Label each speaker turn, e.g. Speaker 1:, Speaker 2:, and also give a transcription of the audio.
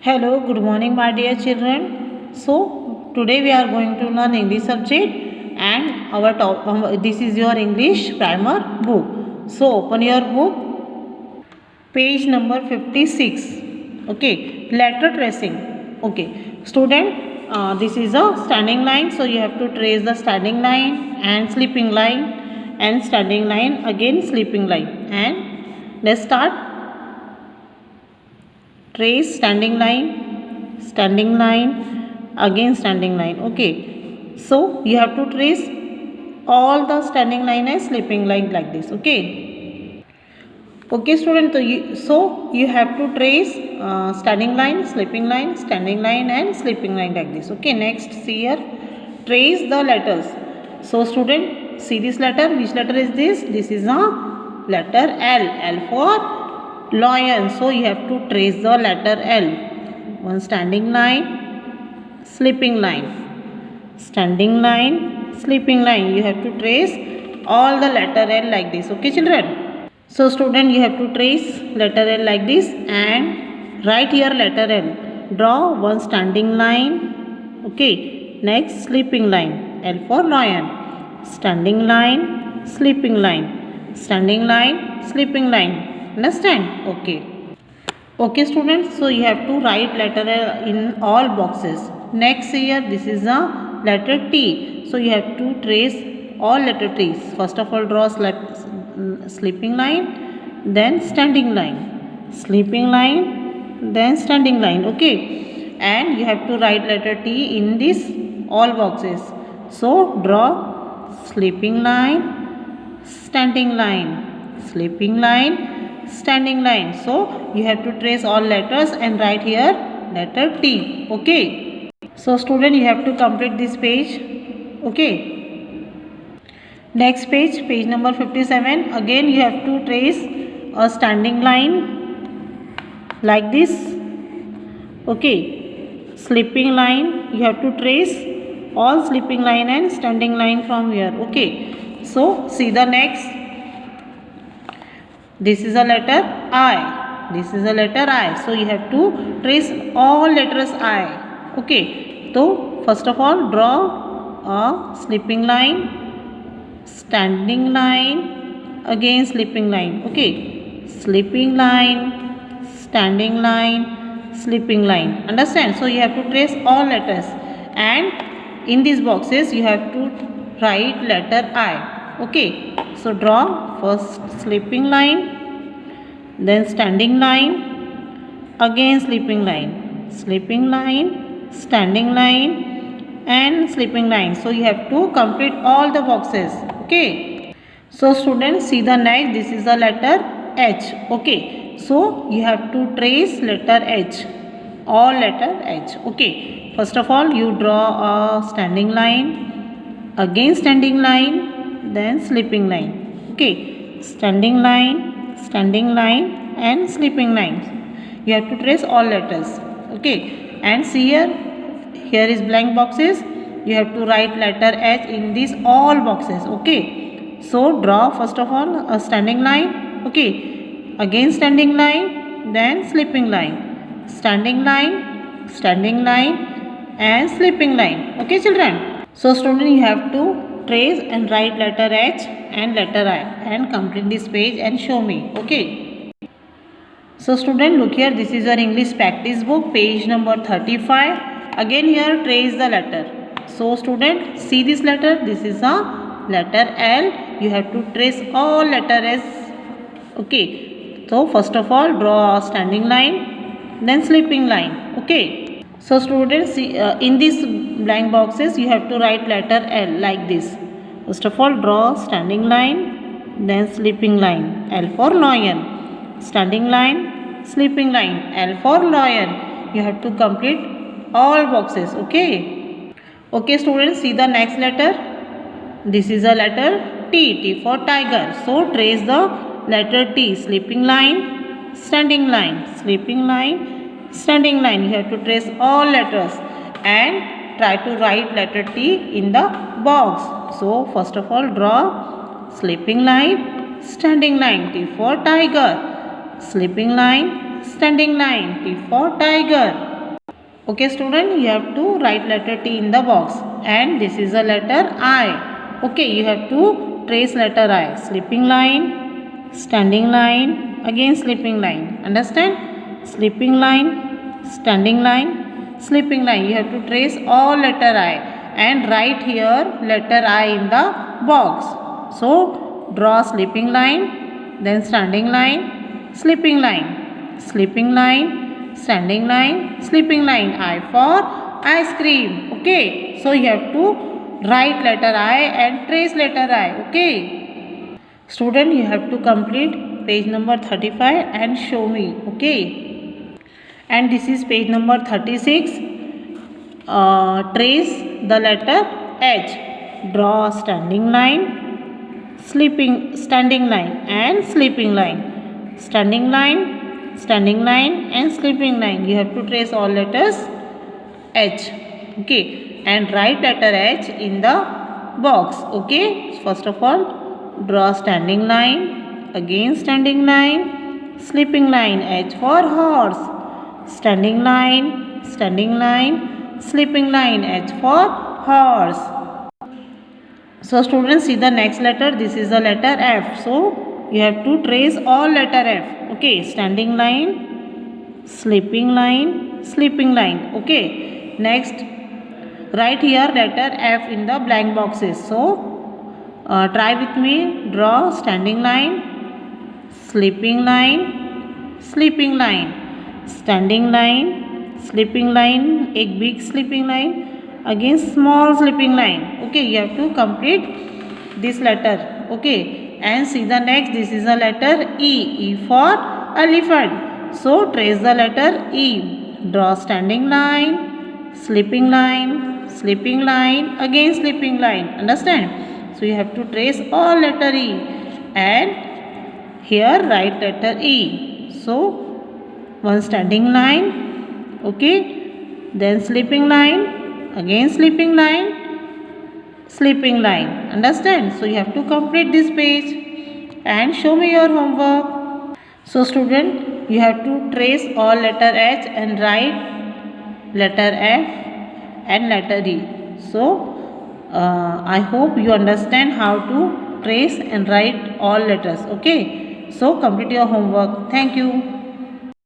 Speaker 1: Hello, good morning, my dear children. So, today we are going to learn English subject, and this is your English primer book. So, open your book, page number 56. Okay, letter tracing. Okay, student, this is a standing line, so you have to trace the standing line and sleeping line, and standing line again sleeping line. And let's start. Trace standing line, again standing line. Okay, so you have to trace all the standing line and sleeping line like this. Okay student, so you have to trace standing line, sleeping line, standing line and sleeping line like this. Okay, next see here, trace the letters. So student, see this letter. Which letter is this? This is a letter L for lion. So you have to trace the letter L. One standing line, sleeping line, standing line, sleeping line. You have to trace all the letter L like this. Okay children. So student, you have to trace letter L like this and write here letter L. Draw one standing line. Okay. Next sleeping line. L for lion. Standing line, sleeping line. Standing line, sleeping line. Understand? Okay. Okay students, so you have to write letter L in all boxes. Next here, this is a letter T. So you have to trace all letter T's. First of all, draw sleeping line, then standing line, sleeping line, then standing line. Okay, and you have to write letter T in this all boxes. So draw sleeping line, standing line, sleeping line, standing line. So you have to trace all letters and write here letter T. Okay, so student, you have to complete this page. Okay, next page, page number 57. Again you have to trace a standing line like this. Okay, sleeping line, you have to trace all sleeping line and standing line from here. Okay, so see the next. This is a letter I. This is a letter I. So you have to trace all letters I. Okay, so first of all, draw a sleeping line, standing line, again sleeping line. Okay, sleeping line, standing line, sleeping line. Understand? So you have to trace all letters, and in these boxes you have to write letter I. Okay, so draw first sleeping line, then standing line, again sleeping line, standing line and sleeping line. So you have to complete all the boxes. Okay, so students, see the next. This is a letter H. Okay, so you have to trace letter H, all letter H. Okay, first of all you draw a standing line, again standing line, then sleeping line. Okay, standing line and sleeping line. You have to trace all letters. Okay, and see here is blank boxes. You have to write letter H in these all boxes. Okay, so draw first of all a standing line. Okay, again standing line, then sleeping line, standing line and sleeping line. Okay children, so student, you have to trace and write letter H and letter I and complete this page and show me. Okay, so student, look here. This is your English practice book, page number 35. Again here trace the letter. So student, see this letter. This is a letter L. You have to trace all letter S. Okay, so first of all draw a standing line, then sleeping line. Okay, so students, see, in these blank boxes you have to write letter L like this. First of all draw standing line, then sleeping line. L for lion, standing line, sleeping line, L for lion. You have to complete all boxes. Okay, okay students, see the next letter. This is a letter T. T for tiger. So trace the letter T, sleeping line, standing line, sleeping line, standing line. You have to trace all letters and try to write letter T in the box. So first of all draw sleeping line, standing line. T for tiger, sleeping line, standing line. T for tiger. Okay student, you have to write letter T in the box, and this is a letter I. Okay, you have to trace letter I. Sleeping line, standing line, again sleeping line. Understand? Sleeping line, standing line, sleeping line. You have to trace all letter I and write here letter I in the box. So draw sleeping line, then standing line, sleeping line, sleeping line, standing line, sleeping line. I for ice cream. Okay, so you have to write letter I and trace letter I. Okay student, you have to complete page number 35 and show me. Okay, and this is page number 36. Trace the letter H. Draw a standing line, standing line and sleeping line, standing line, standing line and sleeping line. You have to trace all letters H. Okay, and write letter H in the box. Okay, first of all draw standing line, again standing line, sleeping line. H for horse, standing line, standing line, sleeping line. H for horse. So students, see the next letter. This is the letter F. So you have to trace all letter F. Okay, standing line, sleeping line, sleeping line. Okay, next write here letter F in the blank boxes. So try with me. Draw standing line, sleeping line, sleeping line, standing line, sleeping line, a big sleeping line, again small sleeping line. Okay, you have to complete this letter. Okay, and see the next. This is a letter E. E for elephant. So trace the letter E. Draw standing line, sleeping line, sleeping line, again sleeping line. Understand? So you have to trace all letter E, and here write letter E. So one standing line, okay, then sleeping line, again sleeping line, sleeping line. Understand? So you have to complete this page and show me your homework. So student, you have to trace all letter H and write letter F and letter E. So I hope you understand how to trace and write all letters. Okay, so complete your homework. Thank you.